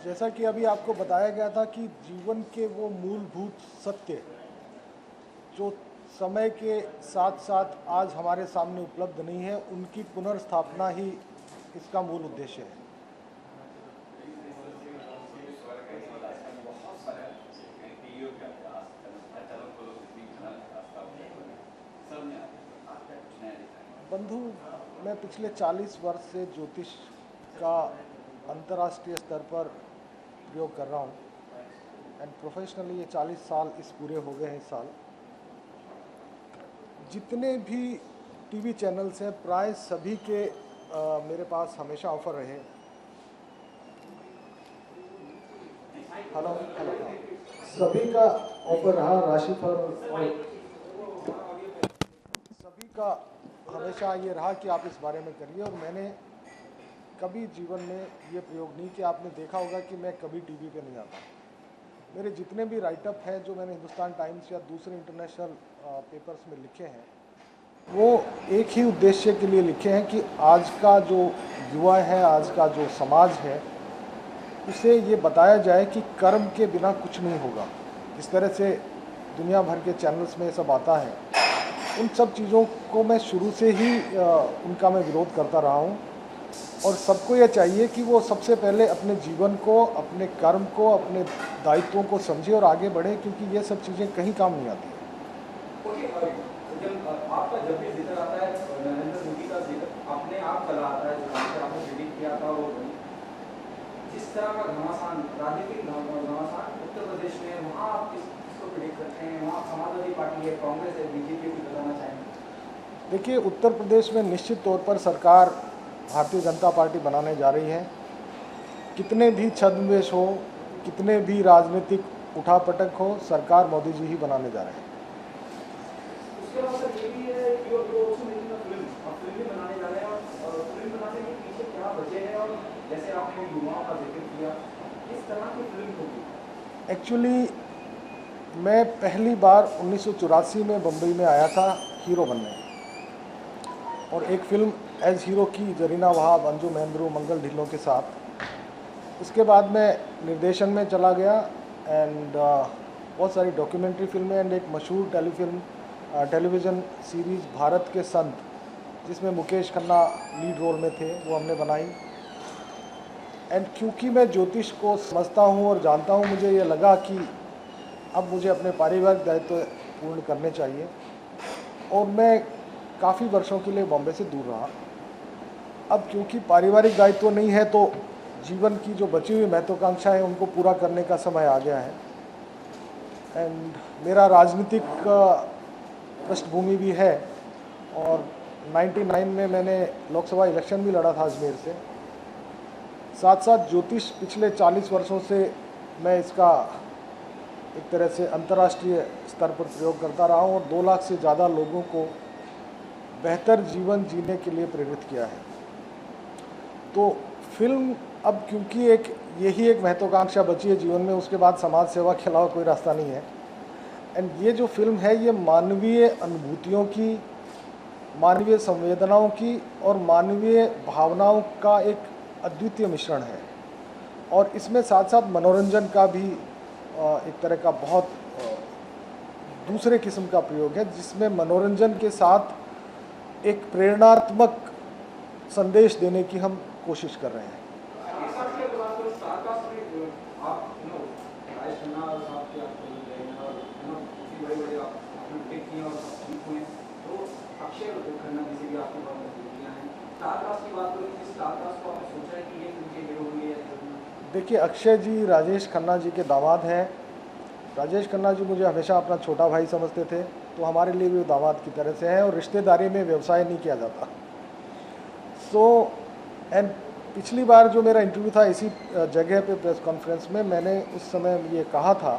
जैसा कि अभी आपको बताया गया था कि जीवन के वो मूलभूत सत्य जो समय के साथ साथ आज हमारे सामने उपलब्ध नहीं है, उनकी पुनर्स्थापना ही इसका मूल उद्देश्य है। बंधु, मैं पिछले 40 वर्ष से ज्योतिष का अंतर्राष्ट्रीय स्तर पर प्रयोग कर रहा हूँ एंड प्रोफेशनली ये 40 साल इस पूरे हो गए हैं इस साल। जितने भी टीवी चैनल्स हैं प्राय सभी के मेरे पास हमेशा ऑफर रहे। हेलो हेलो, सभी का ऑफर रहा, राशिफल और सभी का हमेशा ये रहा कि आप इस बारे में करिए। और मैंने कभी जीवन में ये प्रयोग नहीं किया। आपने देखा होगा कि मैं कभी टीवी पे नहीं आता। मेरे जितने भी राइटअप हैं जो मैंने हिंदुस्तान टाइम्स या दूसरे इंटरनेशनल पेपर्स में लिखे हैं, वो एक ही उद्देश्य के लिए लिखे हैं कि आज का जो युवा है, आज का जो समाज है, उसे ये बताया जाए कि कर्म के बिना कुछ नहीं होगा। जिस तरह से दुनिया भर के चैनल्स में ये सब आता है, उन सब चीज़ों को मैं शुरू से ही उनका मैं विरोध करता रहा हूँ। और सबको ये चाहिए कि वो सबसे पहले अपने जीवन को, अपने कर्म को, अपने दायित्वों को समझे और आगे बढ़े, क्योंकि ये सब चीज़ें कहीं काम नहीं आती। आपका जब भी जिक्र आता है नरेंद्र मोदी का जिक्र अपने आप चला आता है, जो आपने प्रेडिक्ट किया था वो जिस तरह का घमासान, राजनीतिक घमासान उत्तर प्रदेश में, वहाँ आप किसको प्रेडिक्ट करते हैं? वहाँ समाजवादी पार्टी है, कांग्रेस है, बीजेपी को बताना चाहेंगे? देखिए, उत्तर प्रदेश में निश्चित तौर पर सरकार भारतीय जनता पार्टी बनाने जा रही है। कितने भी छद्मवेश हो, कितने भी राजनीतिक उठापटक हो, सरकार मोदी जी ही बनाने जा रहे हैं। उसके बाद ये भी है कि वो फिल्म भी बनाने जा रहे हैं, और फिल्म बनाने के पीछे क्या वजह है? और जैसे आपने युवाओं का जिक्र किया, किस तरह की फिल्म होगी? एक्चुअली मैं पहली बार 1984 में बम्बई में आया था हीरो बनने, और एक फिल्म एज हीरो की जरीना वहाब, अंजू महेंद्रू, मंगल ढिल्लों के साथ। उसके बाद मैं निर्देशन में चला गया एंड बहुत सारी डॉक्यूमेंट्री फिल्में एंड एक मशहूर टेलीविज़न सीरीज़ भारत के संत, जिसमें मुकेश खन्ना लीड रोल में थे, वो हमने बनाई। एंड क्योंकि मैं ज्योतिष को समझता हूँ और जानता हूँ, मुझे ये लगा कि अब मुझे अपने पारिवारिक दायित्व पूर्ण करने चाहिए, और मैं काफ़ी वर्षों के लिए बॉम्बे से दूर रहा। अब क्योंकि पारिवारिक दायित्व नहीं है, तो जीवन की जो बची हुई महत्वाकांक्षा है उनको पूरा करने का समय आ गया है। एंड मेरा राजनीतिक पृष्ठभूमि भी है, और 99 में मैंने लोकसभा इलेक्शन भी लड़ा था अजमेर से। साथ साथ ज्योतिष पिछले 40 वर्षों से मैं इसका एक तरह से अंतर्राष्ट्रीय स्तर पर प्रयोग करता रहा हूँ, और 2 लाख से ज़्यादा लोगों को बेहतर जीवन जीने के लिए प्रेरित किया है। तो फिल्म अब क्योंकि यही एक महत्वाकांक्षा बची है जीवन में, उसके बाद समाज सेवा के अलावा कोई रास्ता नहीं है। एंड ये जो फिल्म है, ये मानवीय अनुभूतियों की, मानवीय संवेदनाओं की और मानवीय भावनाओं का एक अद्वितीय मिश्रण है। और इसमें साथ साथ मनोरंजन का भी एक तरह का बहुत दूसरे किस्म का प्रयोग है, जिसमें मनोरंजन के साथ एक प्रेरणात्मक संदेश देने की हम कोशिश कर रहे हैं। देखिए, अक्षय जी राजेश खन्ना जी के दामाद हैं। राजेश खन्ना जी मुझे हमेशा अपना छोटा भाई समझते थे, तो हमारे लिए भी दामाद की तरह से हैं, और रिश्तेदारी में व्यवसाय नहीं किया जाता। एंड पिछली बार जो मेरा इंटरव्यू था इसी जगह पे प्रेस कॉन्फ्रेंस में, मैंने उस समय ये कहा था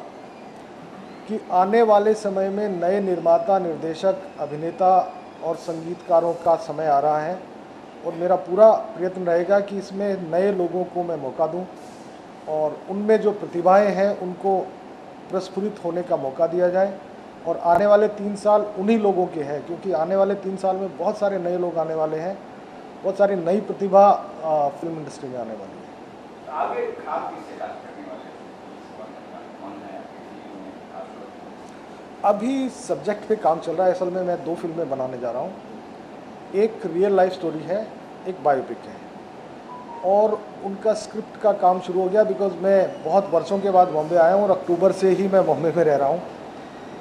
कि आने वाले समय में नए निर्माता, निर्देशक, अभिनेता और संगीतकारों का समय आ रहा है, और मेरा पूरा प्रयत्न रहेगा कि इसमें नए लोगों को मैं मौका दूं, और उनमें जो प्रतिभाएं हैं उनको प्रस्फुरित होने का मौका दिया जाए। और आने वाले 3 साल उन्हीं लोगों के हैं, क्योंकि आने वाले 3 साल में बहुत सारे नए लोग आने वाले हैं, बहुत सारी नई प्रतिभा फिल्म इंडस्ट्री में आने वाली है। आगे आप किससे कास्ट करने वाले हैं? कौन है आपके? अभी सब्जेक्ट पे काम चल रहा है। असल में मैं 2 फिल्में बनाने जा रहा हूँ। एक रियल लाइफ स्टोरी है, एक बायोपिक है, और उनका स्क्रिप्ट का काम शुरू हो गया बिकॉज मैं बहुत वर्षों के बाद बॉम्बे आया हूँ और अक्टूबर से ही मैं बॉम्बे में रह रहा हूँ।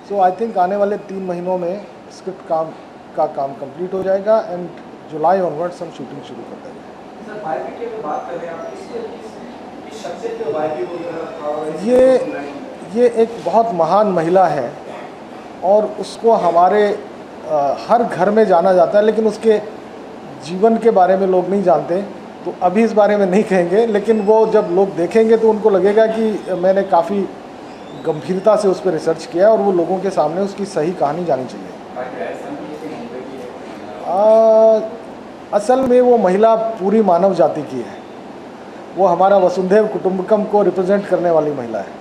सो आई थिंक आने वाले 3 महीनों में स्क्रिप्ट का काम कंप्लीट हो जाएगा एंड जुलाई ऑनवर्ड्स हम शूटिंग शुरू कर देंगे। सर बायोपिक की अगर बात कर रहे हैं आप, किस शख्सियत पे बायोपिक वगैरह और ये एक बहुत महान महिला है और उसको हमारे हर घर में जाना जाता है, लेकिन उसके जीवन के बारे में लोग नहीं जानते, तो अभी इस बारे में नहीं कहेंगे। लेकिन वो जब लोग देखेंगे तो उनको लगेगा कि मैंने काफ़ी गंभीरता से उस पर रिसर्च किया और वो लोगों के सामने उसकी सही कहानी जानी चाहिए। असल में वो महिला पूरी मानव जाति की है। वो हमारा वसुंधैव कुटुंबकम को रिप्रेजेंट करने वाली महिला है।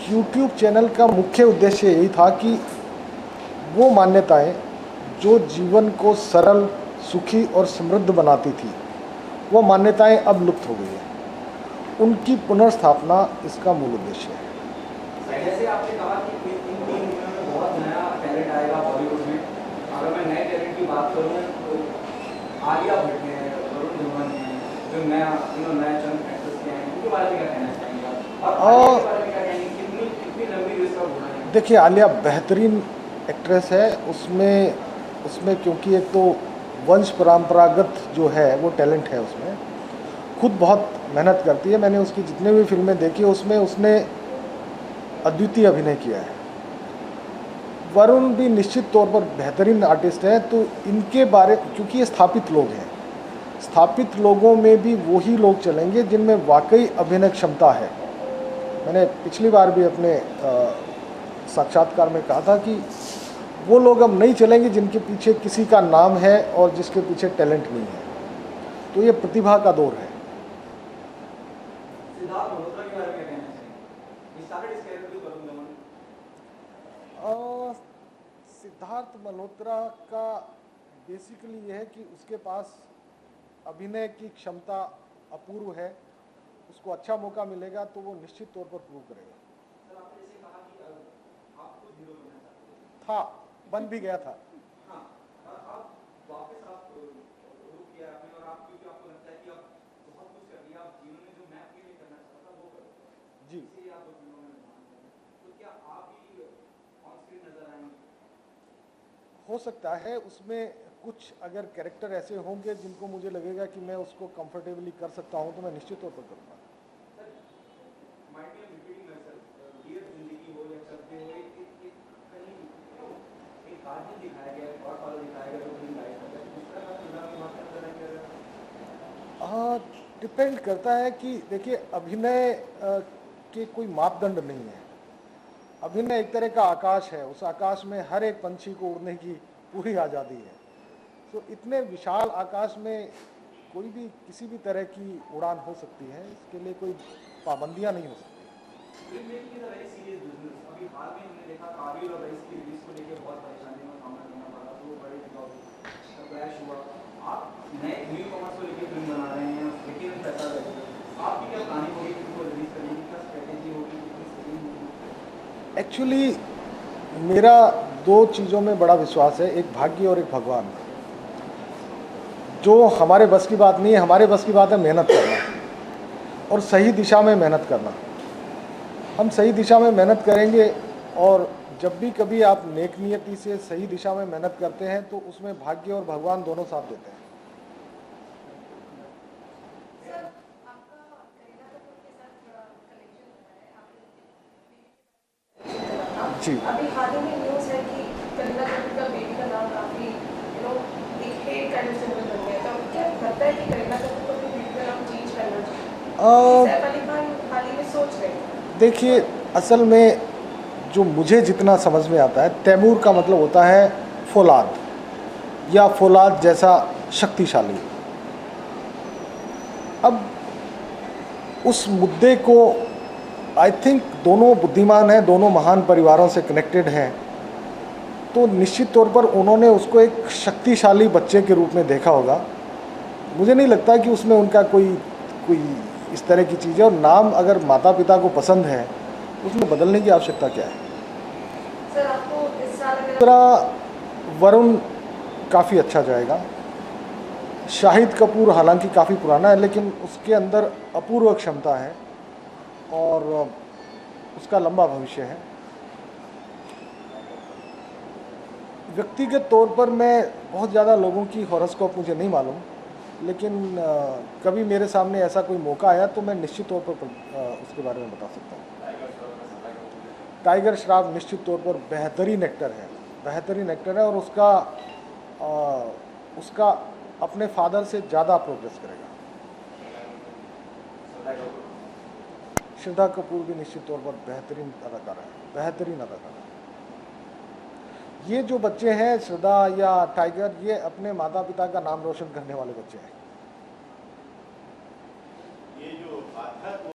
यूट्यूब चैनल का मुख्य उद्देश्य यही था कि वो मान्यताएं जो जीवन को सरल, सुखी और समृद्ध बनाती थी, वो मान्यताएं अब लुप्त हो गई हैं। उनकी पुनर्स्थापना इसका मूल उद्देश्य है। जैसे आपने कहा कि इन 3 महीनों में बहुत नया टैलेंट आएगा बॉलीवुड में। अगर मैं नए टैलेंट की बात करूँ तो आलिया भट्ट है, वरुण धवन है, जो नया चंद एक्टर्स के हैं, उनके बारे में क्या कहना चाहेंगे आप? और आलिया के बारे में क्या कहेंगे? कितनी लंबी इसका घोड़ा है? देखिए, आलिया बेहतरीन एक्ट्रेस है। उसमें क्योंकि एक तो वंश परंपरागत जो है वो टैलेंट है, उसमें खुद बहुत मेहनत करती है। मैंने उसकी जितने भी फिल्में देखी उसमें उसने अद्वितीय अभिनय किया है। वरुण भी निश्चित तौर पर बेहतरीन आर्टिस्ट हैं। तो इनके बारे, क्योंकि ये स्थापित लोग हैं, स्थापित लोगों में भी वही लोग चलेंगे जिनमें वाकई अभिनय क्षमता है। मैंने पिछली बार भी अपने साक्षात्कार में कहा था कि वो लोग अब नहीं चलेंगे जिनके पीछे किसी का नाम है और जिसके पीछे टैलेंट नहीं है। तो ये प्रतिभा का दौर है। सिद्धार्थ मल्होत्रा के बारे में क्या कहना चाहिए? He started his career with Varun Dhawan. Siddharth Malhotra का बेसिकली ये है कि उसके पास अभिनय की क्षमता अपूर्व है। उसको अच्छा मौका मिलेगा तो वो निश्चित तौर पर प्रूव करेगा। सर आपने जैसे कहा कि आप खुद हीरो बनना चाहते था, बन भी गया था। हाँ, आप वापस रुक किया आपने, और आप क्योंकि आपको लगता है कि आप बहुत कुछ कर दिया, आप जीवन में जो मैं आपके लिए करना चाहता था वो कर दिया जी। इसलिए आप 2 फिल्मों में निभाना चाहते हैं। तो क्या आप भी ऑन स्क्रीन नजर आएंगे? हो सकता है उसमें कुछ अगर कैरेक्टर ऐसे होंगे जिनको मुझे लगेगा कि मैं उसको कंफर्टेबली कर सकता हूं तो मैं निश्चित तौर पर करूँगा। सर माइंड में रिपीटिंग माइसेल्फ, डियर जिंदगी हो या चलते हो, कहीं एक कार्टून दिखाया गया है, गॉडफादर दिखाया गया, जो फिल्म लाइफ है, तो दूसरा का किरदार में बात करना चाहिए। हाँ, डिपेंड करता है कि देखिए, अभिनय के कोई मापदंड नहीं है। अभिनय एक तरह का आकाश है। उस आकाश में हर एक पंछी को उड़ने की पूरी आज़ादी है। तो इतने विशाल आकाश में कोई भी किसी भी तरह की उड़ान हो सकती है। इसके लिए कोई पाबंदियां नहीं हो सकती। Film making is a very serious business. अभी हाल में हमने देखा काबिल और रईस की रिलीज को लेकर बहुत परेशानियों का सामना करना पड़ा, तो बड़े क्रैश हुआ। आप नए न्यू कॉमर्स को लेकर फिल्म बना रहे हैं, लेकिन पैसा लगेगा। आपकी क्या प्लानिंग होगी फिल्म को रिलीज करने की? क्या स्ट्रेटेजी होगी? कितनी स्क्रीन होगी? एक्चुअली मेरा 2 चीज़ों में बड़ा विश्वास है, एक भाग्य और एक भगवान। जो हमारे बस की बात नहीं है। हमारे बस की बात है मेहनत करना और सही दिशा में मेहनत करना। हम सही दिशा में मेहनत करेंगे, और जब भी कभी आप नेक नियति से सही दिशा में मेहनत करते हैं तो उसमें भाग्य और भगवान दोनों साथ देते हैं। जी, अभी हाल ही में न्यूज़ है कि करीना कपूर का बेबी का नाम काफी एक हेट काइंड ऑफ सिंबल बन गया। तो क्या लगता है कि करीना कपूर को अपने बेबी का नाम चेंज करना चाहिए? सैफ अली खान हाल ही में सोच रहे हैं। देखिए, असल में जो मुझे जितना समझ में आता है, तैमूर का मतलब होता है फौलाद या फौलाद जैसा शक्तिशाली। अब उस मुद्दे को आई थिंक दोनों बुद्धिमान हैं, दोनों महान परिवारों से कनेक्टेड हैं। तो निश्चित तौर पर उन्होंने उसको एक शक्तिशाली बच्चे के रूप में देखा होगा। मुझे नहीं लगता कि उसमें उनका कोई इस तरह की चीज़ है, और नाम अगर माता पिता को पसंद है उसमें बदलने की आवश्यकता क्या है। सर आपको इस साल अगर दूसरा, वरुण काफ़ी अच्छा जाएगा। शाहिद कपूर हालांकि काफ़ी पुराना है, लेकिन उसके अंदर अपूर्व क्षमता है और उसका लंबा भविष्य है। व्यक्तिगत तौर पर मैं बहुत ज़्यादा लोगों की हॉरोस्कोप मुझे नहीं मालूम, लेकिन कभी मेरे सामने ऐसा कोई मौका आया तो मैं निश्चित तौर पर उसके बारे में बता सकता हूँ। टाइगर श्रॉफ निश्चित तौर पर बेहतरीन एक्टर है और उसका अपने फादर से ज़्यादा प्रोग्रेस करेगा। श्रद्धा कपूर भी निश्चित तौर पर बेहतरीन अदाकार है। ये जो बच्चे हैं, श्रद्धा या टाइगर, ये अपने माता पिता का नाम रोशन करने वाले बच्चे हैं।